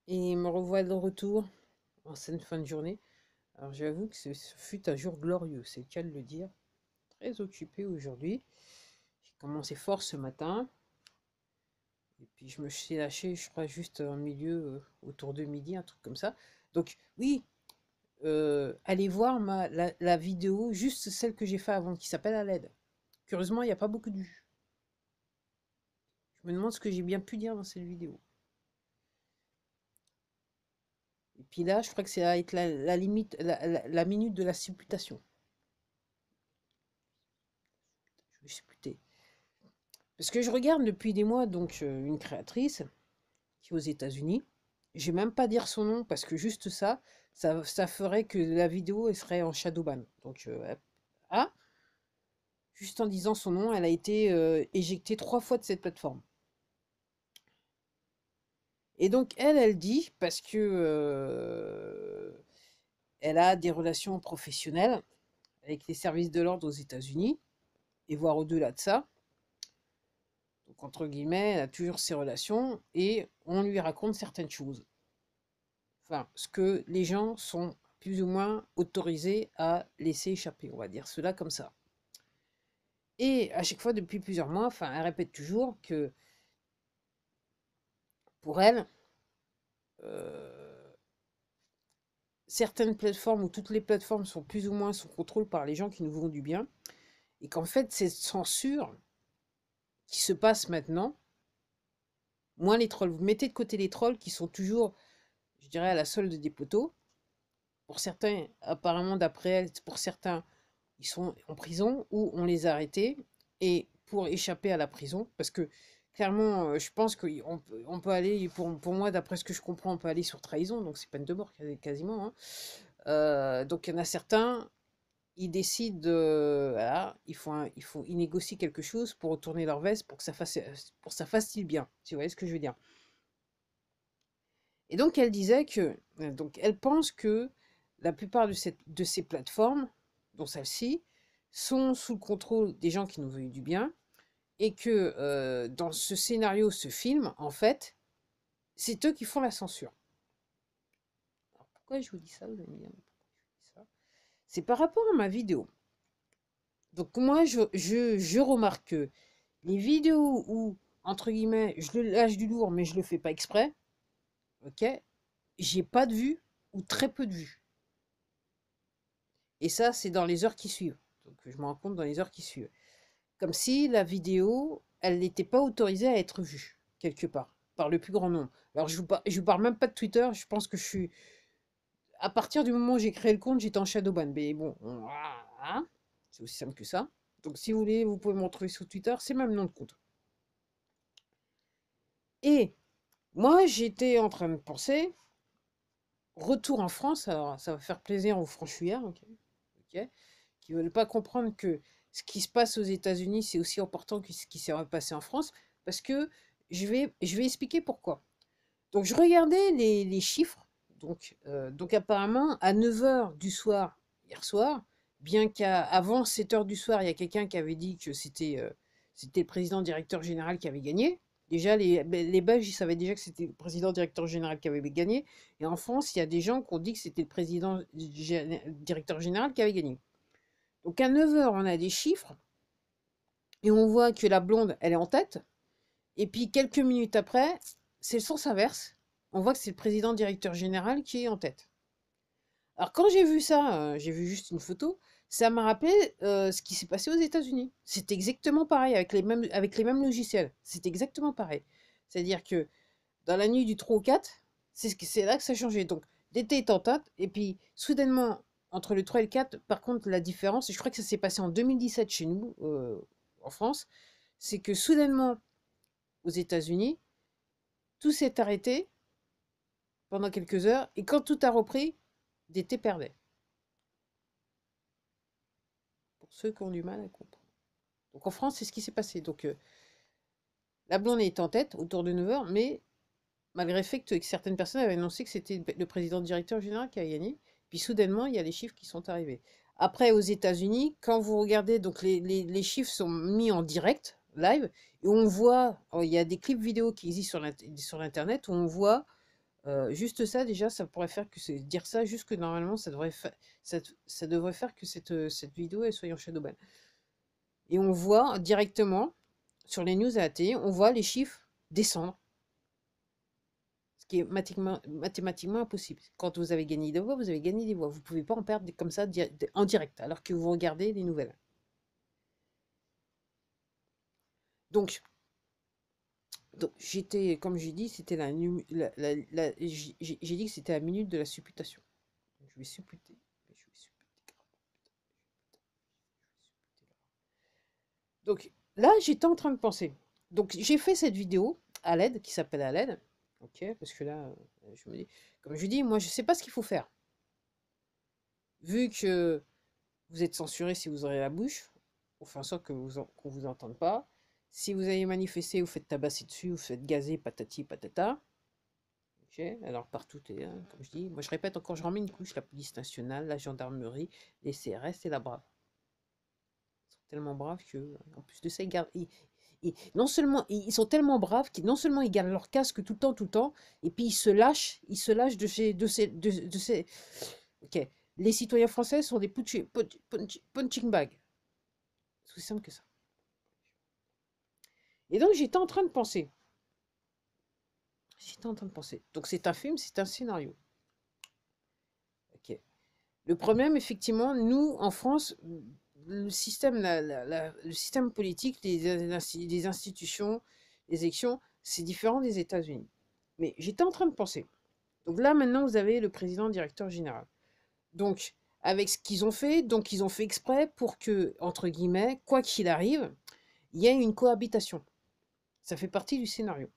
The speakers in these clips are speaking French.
Et me revoilà de retour en cette fin de journée. Alors j'avoue que ce fut un jour glorieux, c'est le cas de le dire. Très occupé aujourd'hui. J'ai commencé fort ce matin. Et puis je me suis lâché, je crois, juste en milieu, autour de midi, un truc comme ça. Donc oui, allez voir la vidéo, juste celle que j'ai fait avant, qui s'appelle à l'aide. Curieusement, il n'y a pas beaucoup de vues. Je me demande ce que j'ai bien pu dire dans cette vidéo. Et puis là, je crois que c'est à être la limite, la minute de la supputation. Je vais supputer. Parce que je regarde depuis des mois donc une créatrice qui est aux États-Unis. Je vais même pas dire son nom parce que juste ça ferait que la vidéo elle serait en shadowban. Donc ah, juste en disant son nom, elle a été éjectée 3 fois de cette plateforme. Et donc elle dit parce que elle a des relations professionnelles avec les services de l'ordre aux États-Unis et voire au-delà de ça. Donc entre guillemets, elle a toujours ses relations et on lui raconte certaines choses. Enfin, ce que les gens sont plus ou moins autorisés à laisser échapper, on va dire cela comme ça. Et à chaque fois, depuis plusieurs mois, enfin, elle répète toujours que pour elle, euh, certaines plateformes ou toutes les plateformes sont plus ou moins sous contrôle par les gens qui nous font du bien, et qu'en fait, cette censure qui se passe maintenant, moins les trolls, vous mettez de côté les trolls qui sont toujours, je dirais, à la solde des poteaux. Pour certains, apparemment, d'après elle, pour certains, ils sont en prison ou on les a arrêtés. Et pour échapper à la prison, parce que clairement, je pense qu'on peut aller, pour moi, d'après ce que je comprends, on peut aller sur trahison, donc c'est peine de mort quasiment, hein. Donc il y en a certains, ils décident, voilà, ils négocient quelque chose pour retourner leur veste pour que ça fasse-t-il bien, si vous voyez ce que je veux dire. Et donc elle disait que, donc elle pense que la plupart de ces plateformes, dont celle-ci, sont sous le contrôle des gens qui nous veulent du bien, et que dans ce scénario, ce film, en fait, c'est eux qui font la censure. Alors pourquoi je vous dis ça, vous allez me dire, pourquoi je vous dis ça? C'est par rapport à ma vidéo. Donc moi, je remarque que les vidéos où, entre guillemets, je le lâche du lourd, mais je le fais pas exprès, ok, j'ai pas de vues ou très peu de vues. Et ça, c'est dans les heures qui suivent. Donc je me rends compte dans les heures qui suivent. Comme si la vidéo, elle n'était pas autorisée à être vue, quelque part, par le plus grand nombre. Alors je vous parle même pas de Twitter, je pense que je suis... À partir du moment où j'ai créé le compte, j'étais en shadowban. Mais bon, hein, c'est aussi simple que ça. Donc si vous voulez, vous pouvez me retrouver sur Twitter, c'est le même nom de compte. Et moi, j'étais en train de penser, retour en France, alors ça va faire plaisir aux franchouillards, ok, ok, qui ne veulent pas comprendre que ce qui se passe aux États-Unis, c'est aussi important que ce qui s'est passé en France, parce que je vais expliquer pourquoi. Donc, je regardais les chiffres, donc apparemment, à 9 heures du soir, hier soir, bien qu'avant 7 heures du soir, il y a quelqu'un qui avait dit que c'était le président directeur général qui avait gagné. Déjà, les Belges, ils savaient déjà que c'était le président directeur général qui avait gagné. Et en France, il y a des gens qui ont dit que c'était le président directeur général qui avait gagné. Donc à 9 heures, on a des chiffres et on voit que la blonde, elle est en tête. Et puis quelques minutes après, c'est le sens inverse. On voit que c'est le président directeur général qui est en tête. Alors quand j'ai vu ça, j'ai vu juste une photo, ça m'a rappelé ce qui s'est passé aux États-Unis. C'est exactement pareil avec les mêmes logiciels. C'est exactement pareil. C'est-à-dire que dans la nuit du 3 au 4, c'est là que ça a changé. Donc l'été est en tête et puis soudainement entre le 3 et le 4, par contre la différence, et je crois que ça s'est passé en 2017 chez nous, en France, c'est que soudainement aux États-Unis, tout s'est arrêté pendant quelques heures, et quand tout a repris, d'été perdait. Pour ceux qui ont du mal à comprendre. Donc en France, c'est ce qui s'est passé. Donc la blonde est en tête, autour de 9 heures, mais malgré le fait que certaines personnes avaient annoncé que c'était le président directeur général qui a gagné, puis soudainement, il y a les chiffres qui sont arrivés. Après, aux États-Unis, quand vous regardez, donc les chiffres sont mis en direct, live, et on voit, il y a des clips vidéo qui existent sur l'Internet, où on voit Juste ça, déjà, ça pourrait faire que c'est dire ça, juste que normalement, ça devrait faire que cette vidéo, elle soit en shadowban. Et on voit directement, sur les news à la télé, on voit les chiffres descendre. Ce qui est mathématiquement impossible. Quand vous avez gagné des voix, vous avez gagné des voix. Vous ne pouvez pas en perdre comme ça en direct, alors que vous regardez les nouvelles. Donc j'étais, comme j'ai dit, c'était j'ai dit que c'était la minute de la supputation. Je vais supputer. Donc là, j'étais en train de penser. Donc j'ai fait cette vidéo à l'aide, qui s'appelle à l'aide. Ok, parce que là, je me dis, comme je dis, moi, je sais pas ce qu'il faut faire. Vu que vous êtes censuré si vous aurez la bouche, on fait en sorte qu'on vous entende pas. Si vous allez manifester, vous faites tabasser dessus, vous faites gazer, patati patata. Ok, alors partout, comme je dis, moi je répète encore, je remets une couche, la police nationale, la gendarmerie, les CRS et la BRAV. Ils sont tellement braves que, en plus de ça, non seulement ils sont tellement braves qu'ils non seulement ils gardent leur casque tout le temps, et puis ils se lâchent de ces. Ok, les citoyens français sont des punching bags. C'est aussi simple que ça. Et donc j'étais en train de penser. Donc c'est un film, c'est un scénario. Ok. Le problème, effectivement, nous en France, le système, le système politique, les institutions, les élections, c'est différent des États-Unis. Mais j'étais en train de penser. Donc là, maintenant, vous avez le président directeur général. Donc, avec ce qu'ils ont fait, donc ils ont fait exprès pour que, entre guillemets, quoi qu'il arrive, il y ait une cohabitation. Ça fait partie du scénario.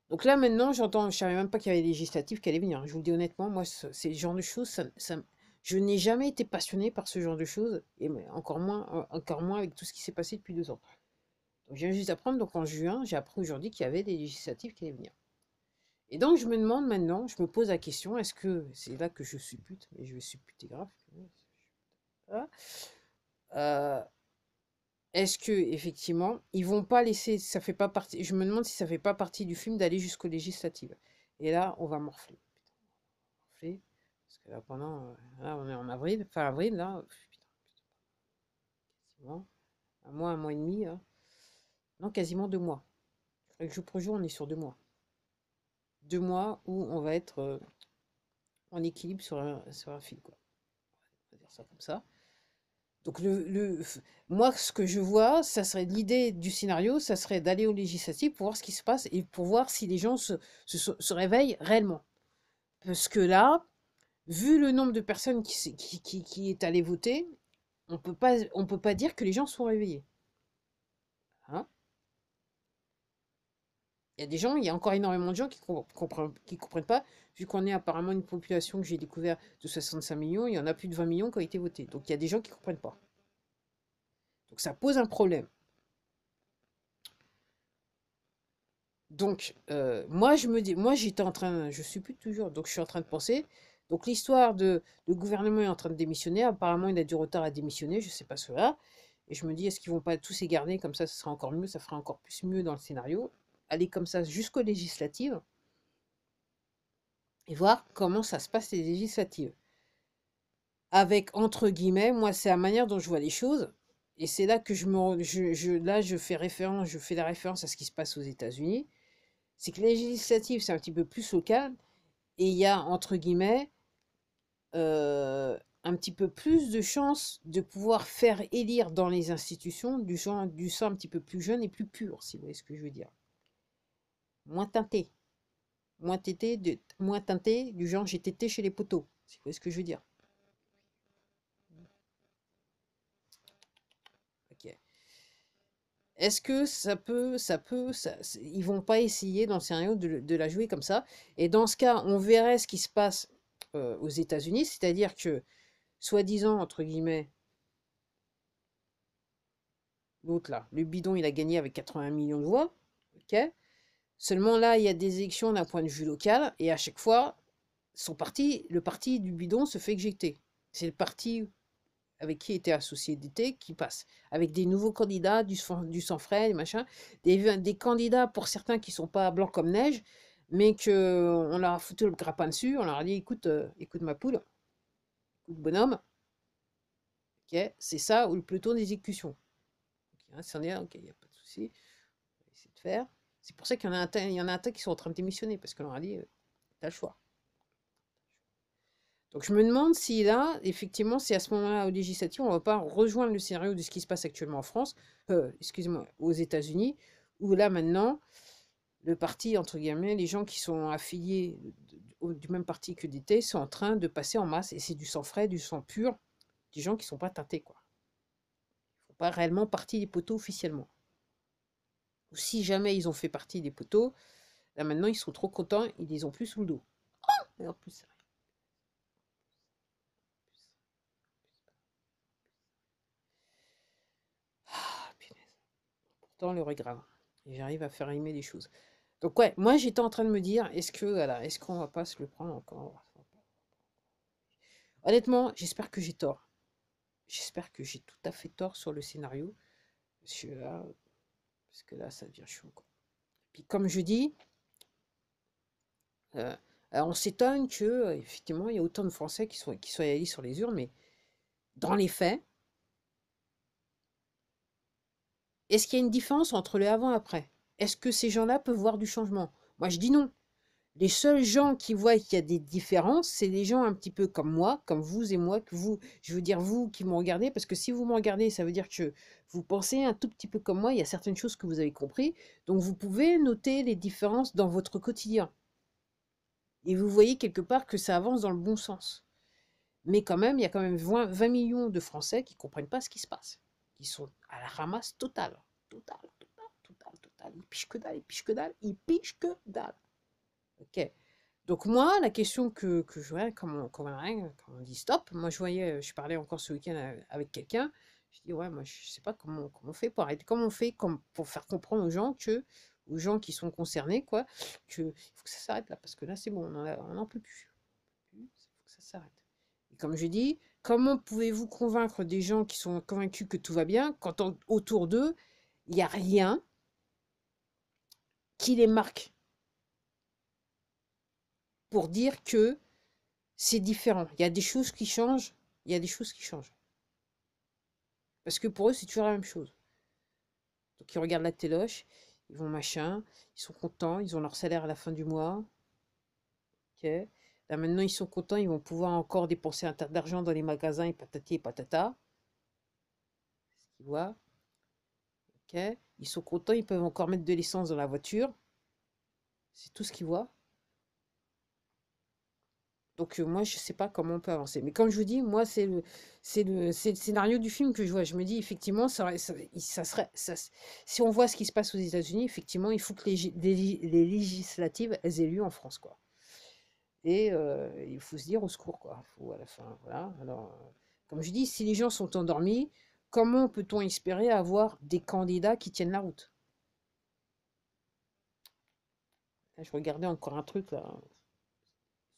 Donc là, maintenant, j'entends, je savais même pas qu'il y avait les législatives qui allaient venir. Je vous le dis honnêtement, moi, c'est le genre de choses, je n'ai jamais été passionné par ce genre de choses, et encore moins avec tout ce qui s'est passé depuis 2 ans. Donc, je viens juste d'apprendre, donc en juin, j'ai appris aujourd'hui qu'il y avait des législatives qui allaient venir. Et donc, je me demande maintenant, je me pose la question, est-ce que, c'est là que je suppute, mais je vais supputer grave, euh, est-ce que effectivement, ils vont pas laisser, ça fait pas partie, je me demande si ça fait pas partie du film d'aller jusqu'aux législatives. Et là, on va morfler. Morfler, parce que là, là, on est en avril, fin avril, là, putain, quasiment, un mois et demi, là. Non, quasiment 2 mois. Jour pour jour, on est sur 2 mois. 2 mois où on va être en équilibre sur un fil, quoi. On va dire ça comme ça. Donc, moi, ce que je vois, ça serait l'idée du scénario, ça serait d'aller aux législatives pour voir ce qui se passe et pour voir si les gens se réveillent réellement. Parce que là, vu le nombre de personnes qui est allé voter, on peut pas dire que les gens sont réveillés. Hein. Il y a encore énormément de gens qui comprennent pas, vu qu'on est apparemment une population que j'ai découvert de 65 millions, il y en a plus de 20 millions qui ont été votés. Donc il y a des gens qui comprennent pas. Donc ça pose un problème. Donc, moi, je suis plus toujours, donc je suis en train de penser. Donc, le gouvernement est en train de démissionner. Apparemment, il a du retard à démissionner, je sais pas cela. Et je me dis, est-ce qu'ils vont pas tous les garder comme ça sera encore mieux, ça fera encore plus mieux dans le scénario. Aller comme ça jusqu'aux législatives et voir comment ça se passe les législatives. Avec, entre guillemets, moi, c'est la manière dont je vois les choses. Et c'est là que là, je fais la référence à ce qui se passe aux États-Unis. C'est que les législatives, c'est un petit peu plus local. Et il y a, entre guillemets, un petit peu plus de chances de pouvoir faire élire dans les institutions du sang un petit peu plus jeune et plus pur, si vous voyez ce que je veux dire. Moins teinté. Moins teinté du genre j'ai tété chez les poteaux, si vous voyez ce que je veux dire. Ok. Est-ce que ils vont pas essayer dans le scénario de la jouer comme ça? Et dans ce cas, on verrait ce qui se passe aux États-Unis, c'est-à-dire que, soi-disant, entre guillemets, l'autre là, le bidon, il a gagné avec 80 millions de voix. Ok. Seulement là, il y a des élections d'un point de vue local, et à chaque fois, le parti du bidon se fait éjecter. C'est le parti avec qui était associé d'été qui passe. Avec des nouveaux candidats, du sang frais, des machins, des candidats pour certains qui sont pas blancs comme neige, mais qu'on leur a foutu le grappin dessus, on leur a dit, écoute, écoute ma poule, écoute bonhomme, ok, c'est ça ou le peloton d'exécution. Ok, hein, c'en est un, ok, il n'y a pas de souci, on va essayer de faire. C'est pour ça qu'il y en a un tas qui sont en train de démissionner, parce qu'on leur a dit, t'as le choix. Donc je me demande si là, effectivement, si à ce moment-là, au législatif, on ne va pas rejoindre le scénario de ce qui se passe actuellement en France, excusez-moi, aux États-Unis, où là maintenant, le parti, entre guillemets, les gens qui sont affiliés du même parti que d'été sont en train de passer en masse, et c'est du sang frais, du sang pur, des gens qui ne sont pas teintés, quoi. Ils ne font pas réellement partie des poteaux officiellement. Ou si jamais ils ont fait partie des poteaux, là maintenant ils sont trop contents, ils les ont plus sous le dos. Et en plus, ah, punaise. Pourtant, l'heure est grave. Et j'arrive à faire aimer les choses. Donc ouais, moi j'étais en train de me dire, est-ce que voilà, est-ce qu'on va pas se le prendre encore? Honnêtement, j'espère que j'ai tort. J'espère que j'ai tout à fait tort sur le scénario. Parce que là ça devient chaud, quoi. Puis comme je dis, euh, on s'étonne que effectivement il y a autant de Français qui soient allés sur les urnes, mais dans les faits, est-ce qu'il y a une différence entre le avant et après? Est-ce que ces gens-là peuvent voir du changement? Moi je dis non. Les seuls gens qui voient qu'il y a des différences, c'est les gens un petit peu comme moi, comme vous et moi, que vous, je veux dire vous qui me regardez, parce que si vous me regardez, ça veut dire que vous pensez un tout petit peu comme moi, il y a certaines choses que vous avez compris, donc vous pouvez noter les différences dans votre quotidien. Et vous voyez quelque part que ça avance dans le bon sens. Mais quand même, il y a quand même 20 millions de Français qui ne comprennent pas ce qui se passe, qui sont à la ramasse totale. Totale, totale, totale, totale. Ils pichent que dalle, ils pichent que dalle, ils pichent que dalle. Ok. Donc moi, la question que je voyais, comme on dit stop, moi je parlais encore ce week-end avec quelqu'un, je dis ouais, moi je sais pas comment on fait pour arrêter, comment on fait pour faire comprendre aux gens qui sont concernés, quoi, que il faut que ça s'arrête là, parce que là c'est bon, on n'en peut plus. Il faut que ça s'arrête. Et comme je dis, comment pouvez-vous convaincre des gens qui sont convaincus que tout va bien quand autour d'eux, il n'y a rien qui les marque pour dire que c'est différent. Il y a des choses qui changent, il y a des choses qui changent. Parce que pour eux, c'est toujours la même chose. Donc ils regardent la téloche, ils vont machin, ils sont contents, ils ont leur salaire à la fin du mois. Ok. Là maintenant, ils sont contents, ils vont pouvoir encore dépenser un tas d'argent dans les magasins et patati et patata. C'est ce qu'ils voient. Ok. Ils sont contents, ils peuvent encore mettre de l'essence dans la voiture. C'est tout ce qu'ils voient. Donc moi, je sais pas comment on peut avancer. Mais comme je vous dis, moi, c'est le scénario du film que je vois. Je me dis, effectivement, ça serait, si on voit ce qui se passe aux États-Unis, effectivement, il faut que les législatives, elles aient lieu en France, quoi. Et il faut se dire au secours, quoi. Il faut à la fin, voilà. Alors, comme je dis, si les gens sont endormis, comment peut-on espérer avoir des candidats qui tiennent la route? Là, je regardais encore un truc, là,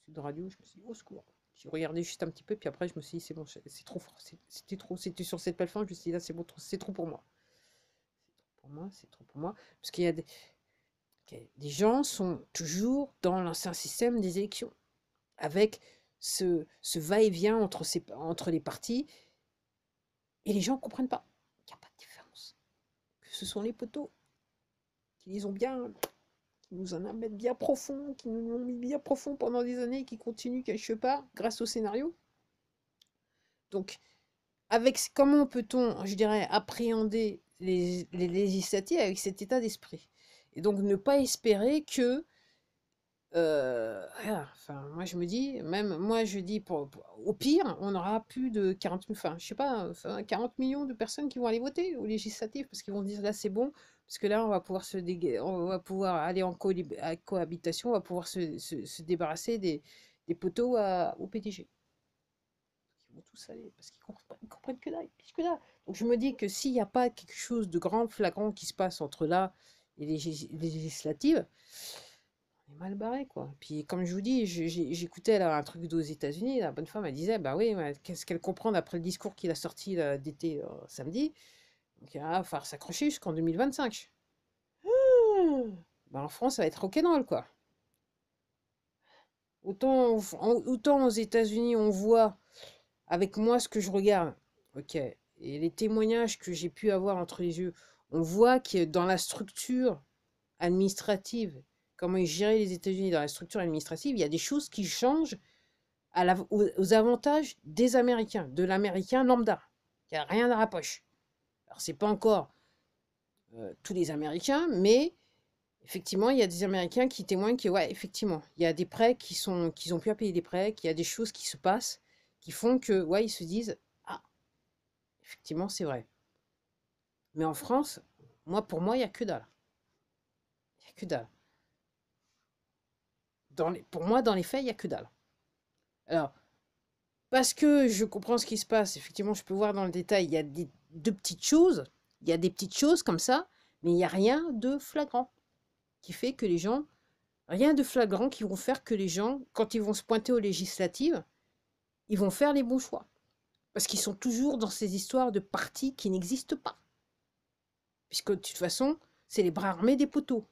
Sud Radio, je me suis dit, au secours. J'ai regardé juste un petit peu, puis après, je me suis dit, c'est bon, c'est trop fort. C'était trop, c'était sur cette plateforme, je me suis dit, là, c'est bon, c'est trop pour moi. C'est trop pour moi, c'est trop pour moi. Parce qu'il y a des gens sont toujours dans l'ancien système des élections, avec ce va-et-vient entre les partis, et les gens ne comprennent pas. Il n'y a pas de différence. Que ce sont les poteaux qui les ont bien, qui nous en mettent bien profond, qui nous l'ont mis bien profond pendant des années, qui continuent quelque part, grâce au scénario. Donc, comment peut-on, je dirais, appréhender les législatives avec cet état d'esprit? Et donc ne pas espérer que, voilà, enfin, moi je me dis, même moi je dis, au pire, on aura plus de 40, enfin, je sais pas, enfin, 40 millions de personnes qui vont aller voter aux législatives parce qu'ils vont dire là c'est bon, parce que là on va pouvoir on va pouvoir aller en cohabitation, on va pouvoir se débarrasser des poteaux au PDG. Ils vont tous aller, parce qu'ils comprennent que dalle, que dalle. Donc je me dis que s'il n'y a pas quelque chose de grand, flagrant qui se passe entre là et les législatives, on est mal barré, quoi. Puis comme je vous dis, j'écoutais là un truc aux États-Unis, la bonne femme, elle disait, bah oui, qu'est-ce qu'elle comprend d'après le discours qu'il a sorti d'été samedi? Donc il va falloir s'accrocher jusqu'en 2025. Bah, en France, ça va être rock'n'roll, quoi. Autant aux États-Unis, on voit, avec moi, ce que je regarde, ok, et les témoignages que j'ai pu avoir entre les yeux, on voit que dans la structure administrative, comment ils géraient les États-Unis dans la structure administrative, il y a des choses qui changent aux avantages des Américains, de l'Américain lambda, qui n'a rien dans la poche. Alors, c'est pas encore tous les Américains, mais effectivement, il y a des Américains qui témoignent que, ouais, effectivement, il y a des prêts qu'ils ont pu à payer des prêts, qu'il y a des choses qui se passent, qui font que, ouais, ils se disent, ah, effectivement, c'est vrai. Mais en France, pour moi, il n'y a que dalle. Il n'y a que dalle. Pour moi, dans les faits, il n'y a que dalle. Alors, parce que je comprends ce qui se passe, effectivement, je peux voir dans le détail, il y a de petites choses, il y a des petites choses comme ça, mais il n'y a rien de flagrant qui fait que les gens, rien de flagrant qui vont faire que les gens, quand ils vont se pointer aux législatives, ils vont faire les bons choix. Parce qu'ils sont toujours dans ces histoires de partis qui n'existent pas. Puisque de toute façon, c'est les bras armés des poteaux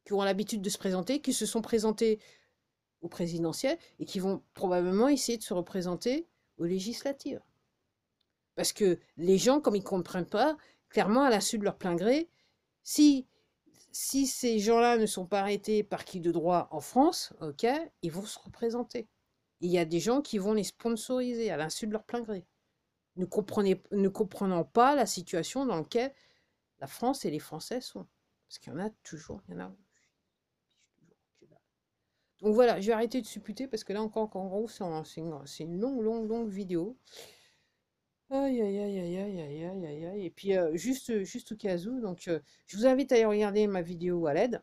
qui ont l'habitude de se présenter, qui se sont présentés au présidentiel et qui vont probablement essayer de se représenter aux législatives. Parce que les gens, comme ils ne comprennent pas, clairement, à l'insu de leur plein gré, si, si ces gens-là ne sont pas arrêtés par qui de droit en France, ok, ils vont se représenter. Il y a des gens qui vont les sponsoriser à l'insu de leur plein gré, ne comprenant pas la situation dans laquelle la France et les Français sont. Parce qu'il y en a toujours, il y en a. Donc voilà, je vais arrêter de supputer parce que là encore, en gros, c'est une longue, longue, longue vidéo. Aïe, aïe, aïe, aïe, aïe, aïe, aïe, aïe, aïe. Et puis, juste au cas où, donc, je vous invite à aller regarder ma vidéo à l'aide.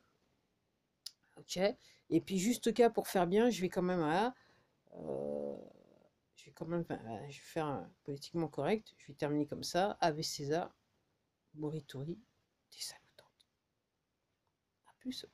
Ok. Et puis, juste au cas pour faire bien, je vais quand même, je vais quand même, je vais faire un politiquement correct. Je vais terminer comme ça. Ave César, Morituri, des salutants. À plus.